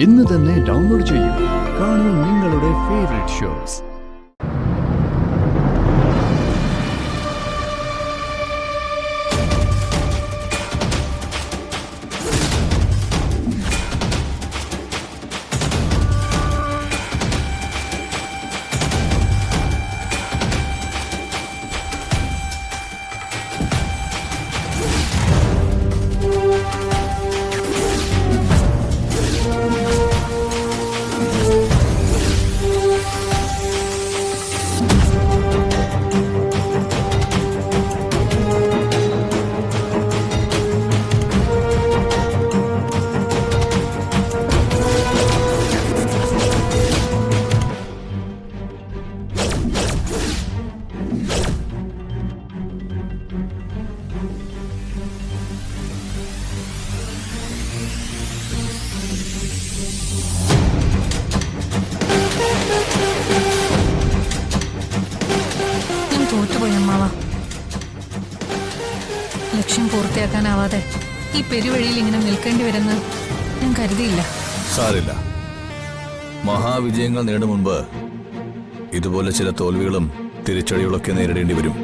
ഇന്ന് തന്നെ ഡൗൺലോഡ് ചെയ്യൂ. കാണൂ നിങ്ങളുടെ ഫേവറേറ്റ് ഷോസ്. ലക്ഷ്യം പൂർത്തിയാക്കാനാവാതെ ഈ പെരുവഴിയിൽ ഇങ്ങനെ നിൽക്കേണ്ടി വരുന്ന ഞാൻ കരുതിയില്ല. സാരില്ല, മഹാവിജയങ്ങൾ നേടും മുൻപ് ഇതുപോലെ ചില തോൽവികളും തിരിച്ചടികളൊക്കെ നേരിടേണ്ടി വരും.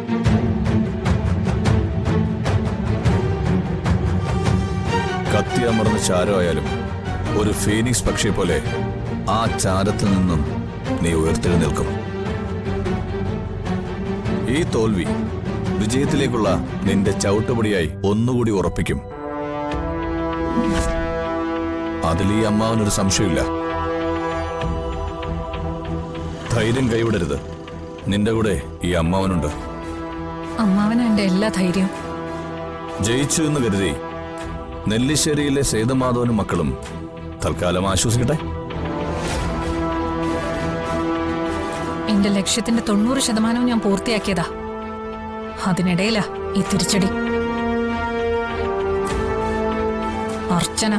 കത്തിയമർന്ന ചാരമായാലും ഒരു ഫീനിക്സ് പക്ഷിയെ പോലെ ആ ചാരത്തിൽ നിന്നും നീ ഉയർത്തെഴുന്നേൽക്കും. ഈ തോൽവി വിജയത്തിലേക്കുള്ള നിന്റെ ചവിട്ടുപടിയായി ഒന്നുകൂടി ഉറപ്പിക്കും. അതിൽ ഈ അമ്മാവനൊരു സംശയമില്ല. ധൈര്യം കൈവിടരുത്. നിന്റെ കൂടെ ഈ അമ്മാവനുണ്ട്. അമ്മാവനാ എന്റെ എല്ലാ ധൈര്യം. ജയിച്ചു എന്ന് കരുതി നെല്ലിശ്ശേരിയിലെ സേതുമാധവനും മക്കളും തൽക്കാലം ആശ്വസിക്കട്ടെ. എന്റെ ലക്ഷ്യത്തിന്റെ 90% ഞാൻ പൂർത്തിയാക്കിയതാ. അതിനിടയിലാ ഈ തിരിച്ചടി. അർച്ചന,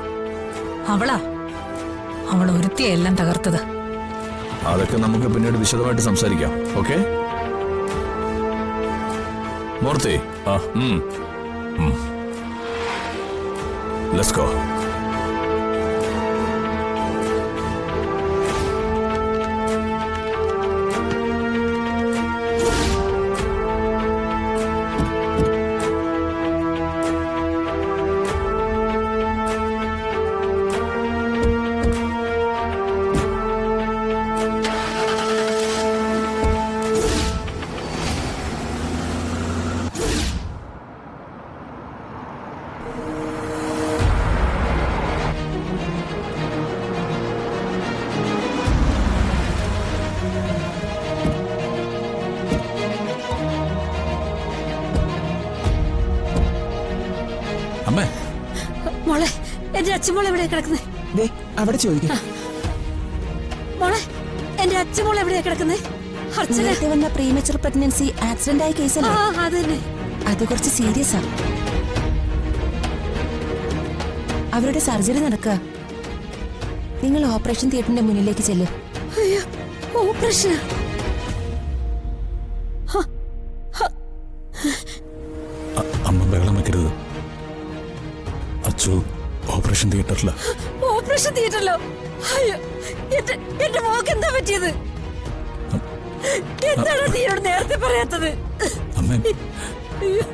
അവൾ ഒരുത്തിയെല്ലാം തകർത്തത്. അതൊക്കെ നമുക്ക് പിന്നീട് വിശദമായിട്ട് സംസാരിക്കാം. ഓക്കെ മൂർത്തി? Let's go. അമ്മേ, മോളെ, എന്റെ അച്ഛമോൾ എവിടെയാ കിടക്കുന്നേ? അവിടെ ചോദിക്കും. മോളെ, എന്റെ അച്ഛമോൾ എവിടെയാ കിടക്കുന്നേ? നേരത്തെ വന്ന പ്രീമച്ചുർ പ്രഗ്നൻസി ആക്സിഡന്റ് ആയ കേസല്ലേ? അതന്നെ. അത് കുറച്ച് സീരിയസ് ആണ്. അവരുടെ സർജറി നടക്കുക. നിങ്ങൾ ഓപ്പറേഷൻ തിയേറ്ററിന്റെ മുന്നിലേക്ക് ചെല്ല്. ഓപ്പറേഷൻ? അമ്മ ബഹളം വെക്കരുത്. അച്ചു ഓപ്പറേഷൻ തിയേറ്ററില. ഓപ്പറേഷൻ തിയേറ്ററിലോ? അയ്യോ, എന്റെ മോക്ക് എന്താ പറ്റിയത്? എന്താണ് നീയോട് നേരത്തെ പറയാത്തത്? അമ്മേ, അയ്യോ.